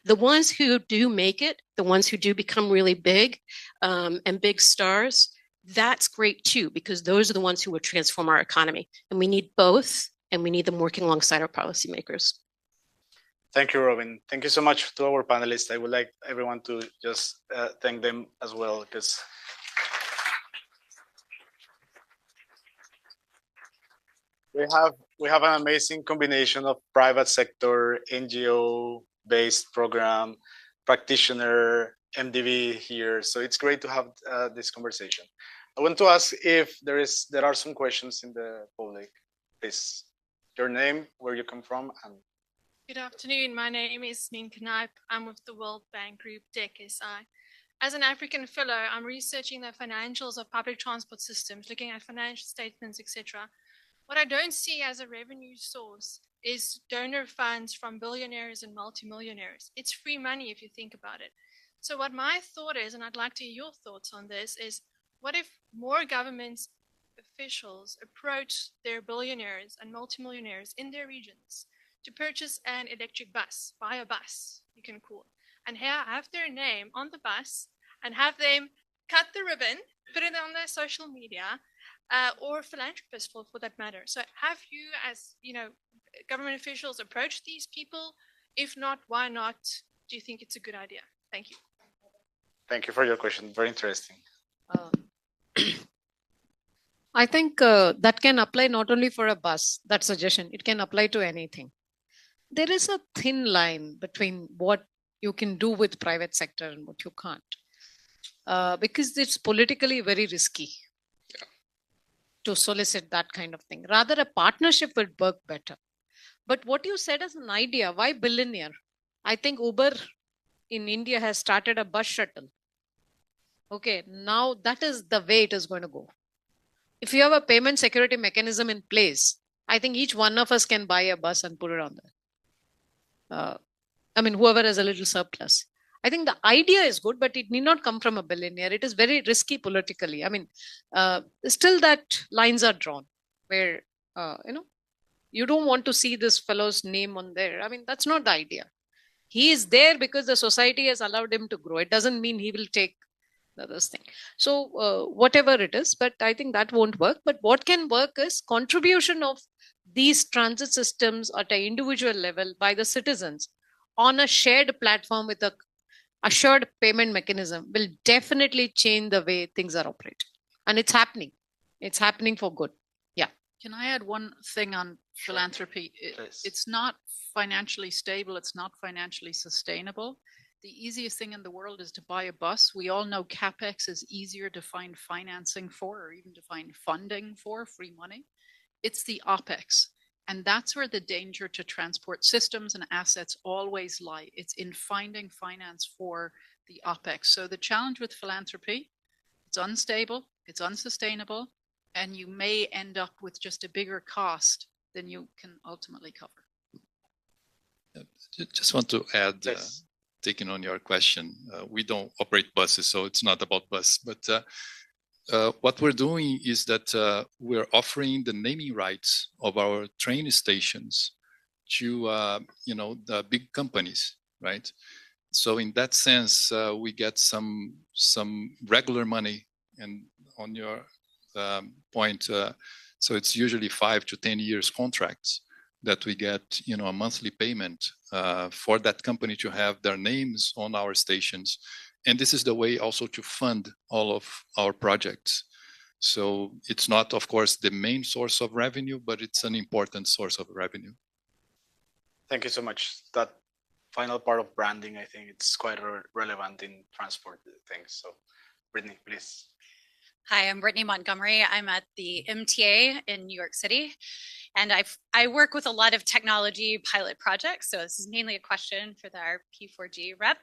The ones who do make it, the ones who do become really big and big stars, that's great too, because those are the ones who will transform our economy. And we need both, and we need them working alongside our policymakers. Thank you, Robin. Thank you so much to our panelists. I would like everyone to just thank them as well, because we have an amazing combination of private sector, NGO-based program, practitioner, MDV here. So it's great to have this conversation. I want to ask if there are some questions in the public. Please, your name, where you come from, and Good afternoon. My name is Min Knaip. I'm with the World Bank Group, DEC-SI. As an African fellow, I'm researching the financials of public transport systems, looking at financial statements, etc. What I don't see as a revenue source is donor funds from billionaires and multimillionaires. It's free money if you think about it. So what my thought is, and I'd like to hear your thoughts on this, is what if more government officials approach their billionaires and multimillionaires in their regions to purchase an electric bus, buy a bus, you can call it, and have their name on the bus and have them cut the ribbon, put it on their social media, or philanthropists for that matter. So have you, as government officials, approach these people? If not, why not? Do you think it's a good idea? Thank you. Thank you for your question. Very interesting. I think that can apply not only for a bus, that suggestion, it can apply to anything. There is a thin line between what you can do with private sector and what you can't, because it's politically very risky to solicit that kind of thing. Rather, a partnership would work better. But what you said as an idea, why billionaire? I think Uber in India has started a bus shuttle. Okay, now that is the way it is going to go. If you have a payment security mechanism in place, I think each one of us can buy a bus and put it on there. Whoever has a little surplus. I think the idea is good, but it need not come from a billionaire. It is very risky politically. Still that lines are drawn where, you don't want to see this fellow's name on there. That's not the idea. He is there because the society has allowed him to grow. It doesn't mean he will take this thing. So whatever it is, but I think that won't work. But what can work is contribution of these transit systems at an individual level by the citizens on a shared platform with a assured payment mechanism will definitely change the way things are operated. And it's happening. It's happening for good. Yeah. Can I add one thing on philanthropy? It's not financially stable. It's not financially sustainable. The easiest thing in the world is to buy a bus. We all know CapEx is easier to find financing for, or even to find funding for, free money. It's the OpEx. And that's where the danger to transport systems and assets always lie. It's in finding finance for the OpEx. So the challenge with philanthropy, it's unstable, it's unsustainable, and you may end up with just a bigger cost than you can ultimately cover. Just want to add, taking on your question, we don't operate buses, so it's not about bus. But what we're doing is that we're offering the naming rights of our train stations to the big companies, right? So in that sense, we get some regular money. And on your point, so it's usually 5 to 10 years contracts that we get, a monthly payment for that company to have their names on our stations. And this is the way also to fund all of our projects. So it's not, of course, the main source of revenue, but it's an important source of revenue. Thank you so much. That final part of branding, I think it's quite relevant in transport things. So Brittany, please. Hi, I'm Brittany Montgomery. I'm at the MTA in New York City. And I work with a lot of technology pilot projects. So this is mainly a question for our P4G rep.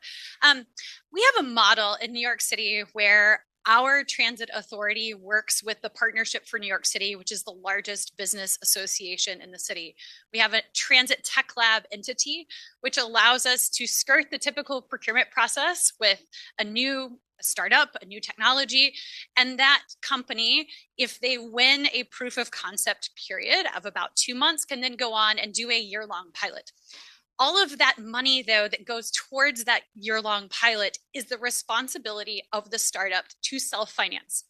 We have a model in New York City where our transit authority works with the Partnership for New York City, which is the largest business association in the city. We have a transit tech lab entity, which allows us to skirt the typical procurement process with a new startup, a new technology, and that company, if they win a proof of concept period of about 2 months, can then go on and do a year-long pilot. All of that money, though, that goes towards that year-long pilot is the responsibility of the startup to self-finance.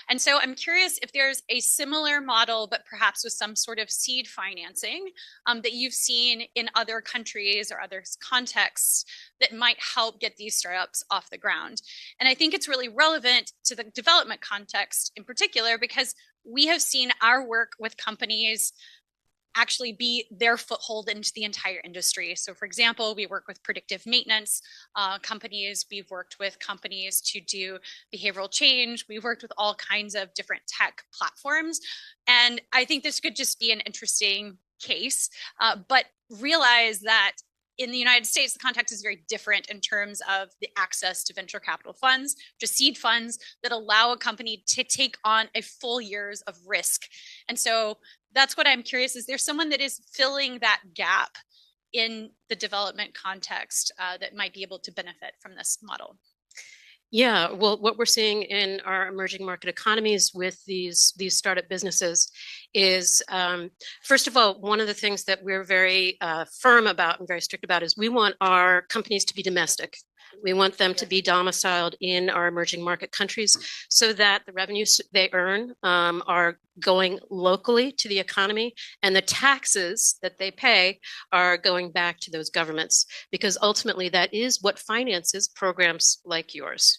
And so I'm curious if there's a similar model, but perhaps with some sort of seed financing that you've seen in other countries or other contexts that might help get these startups off the ground. And I think it's really relevant to the development context in particular, because we have seen our work with companies actually be their foothold into the entire industry. So for example, we work with predictive maintenance companies. We've worked with companies to do behavioral change. We've worked with all kinds of different tech platforms. And I think this could just be an interesting case, but realize that in the United States, the context is very different in terms of the access to venture capital funds, just seed funds that allow a company to take on a full years of risk. And so that's what I'm curious, is there someone that is filling that gap in the development context that might be able to benefit from this model? Yeah, well, what we're seeing in our emerging market economies with these startup businesses is, first of all, one of the things that we're very firm about and very strict about is we want our companies to be domestic. We want them to be domiciled in our emerging market countries so that the revenues they earn are going locally to the economy, and the taxes that they pay are going back to those governments, because ultimately that is what finances programs like yours.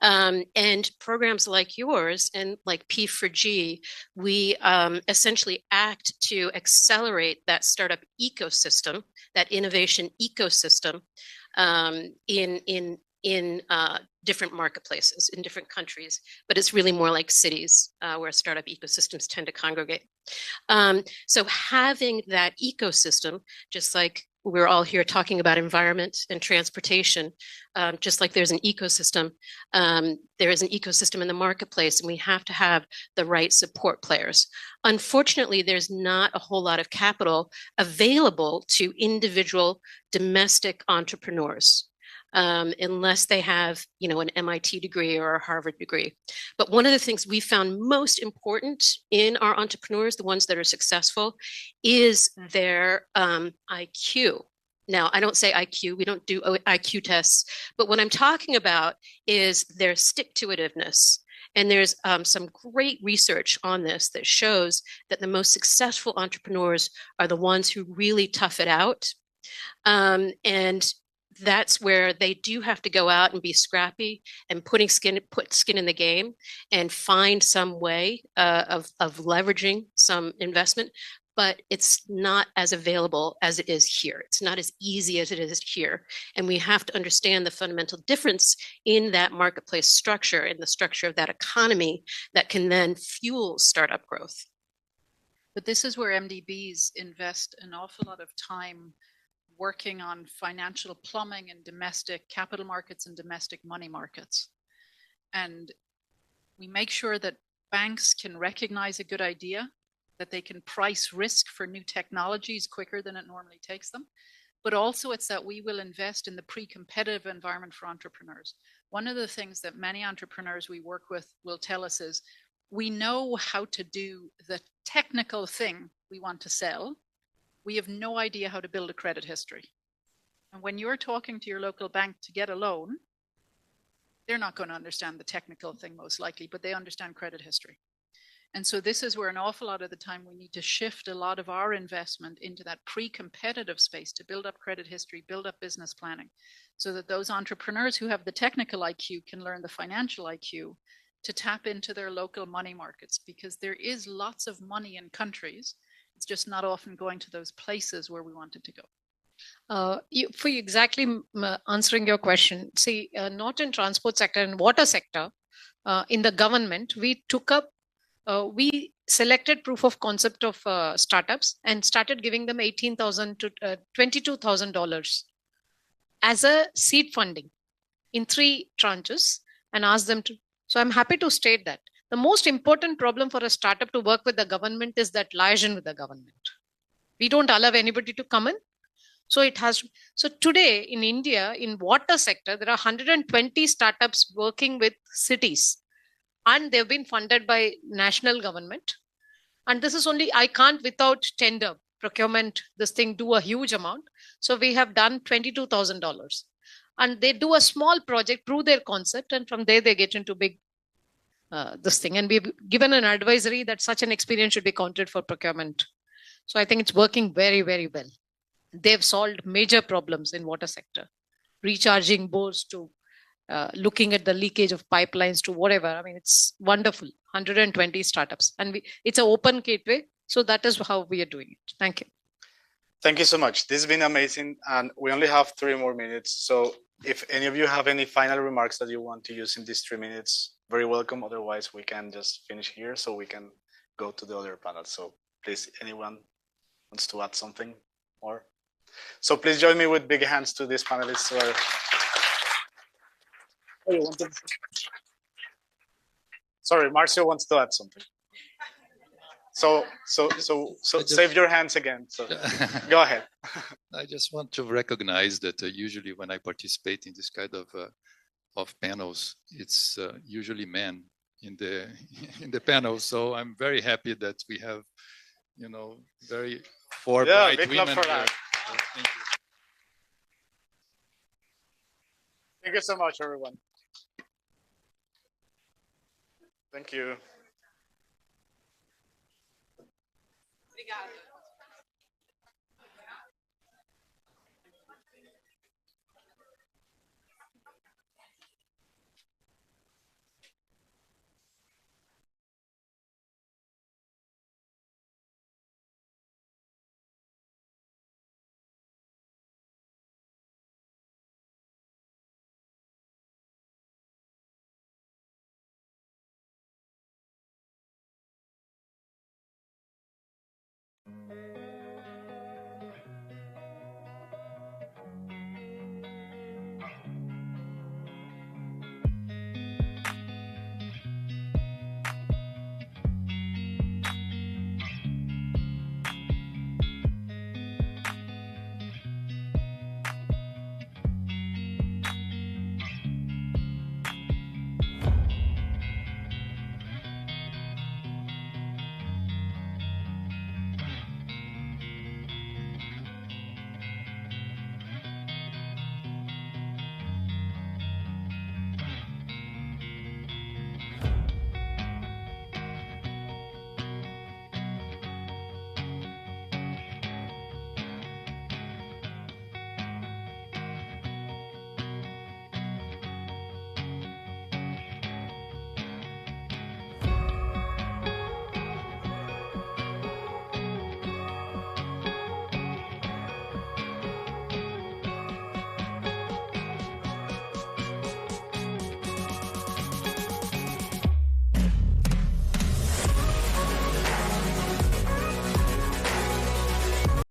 And programs like yours and like P4G, we essentially act to accelerate that startup ecosystem, that innovation ecosystem in different marketplaces in different countries, but it's really more like cities where startup ecosystems tend to congregate. So having that ecosystem, just like we're all here talking about environment and transportation, just like there's an ecosystem, there is an ecosystem in the marketplace, and we have to have the right support players. Unfortunately, there's not a whole lot of capital available to individual domestic entrepreneurs. Unless they have, an MIT degree or a Harvard degree. But one of the things we found most important in our entrepreneurs, the ones that are successful, is their IQ. Now, I don't say IQ, we don't do IQ tests, but what I'm talking about is their stick-to-itiveness. And there's some great research on this that shows that the most successful entrepreneurs are the ones who really tough it out. And that's where they do have to go out and be scrappy and put skin in the game and find some way of leveraging some investment, but it's not as available as it is here. It's not as easy as it is here. And we have to understand the fundamental difference in that marketplace structure and the structure of that economy that can then fuel startup growth. But this is where MDBs invest an awful lot of time working on financial plumbing in domestic capital markets and domestic money markets. And we make sure that banks can recognize a good idea, that they can price risk for new technologies quicker than it normally takes them. But also it's that we will invest in the pre-competitive environment for entrepreneurs. One of the things that many entrepreneurs we work with will tell us is, we know how to do the technical thing we want to sell. We have no idea how to build a credit history. And when you're talking to your local bank to get a loan, they're not going to understand the technical thing most likely, but they understand credit history. And so this is where an awful lot of the time we need to shift a lot of our investment into that pre-competitive space to build up credit history, build up business planning, so that those entrepreneurs who have the technical IQ can learn the financial IQ to tap into their local money markets, because there is lots of money in countries. It's just not often going to those places where we want it to go. For exactly answering your question, see, not in transport sector, in water sector, in the government, we selected proof of concept of startups and started giving them $18,000 to $22,000 as a seed funding in 3 tranches, and asked them to. So I'm happy to state that the most important problem for a startup to work with the government is that liaison with the government. We don't allow anybody to come in. So it has. So today in India, in water sector, there are 120 startups working with cities, and they've been funded by national government. And this is only, I can't without tender procurement, this thing do a huge amount. So we have done $22,000, and they do a small project, prove their concept, and from there they get into big this thing. And we've given an advisory that such an experience should be counted for procurement. So I think it's working very, very well. They've solved major problems in water sector, recharging bores to looking at the leakage of pipelines to whatever. I mean, it's wonderful. 120 startups, and it's an open gateway. So that is how we are doing it. Thank you. Thank you so much. This has been amazing, and we only have 3 more minutes. So if any of you have any final remarks that you want to use in these 3 minutes, very welcome. Otherwise, we can just finish here so we can go to the other panel. So please, anyone? wants to add something more? So please join me with big hands to these panelists who are. Oh, you wanted... Sorry, Marcio wants to add something. So save your hands again. So go ahead. I just want to recognize that usually when I participate in this kind of panels, it's usually men in the panel. So I'm very happy that we have, very four bright big women clap for here. that. So thank you. Thank you so much, everyone. Thank you. Obrigada.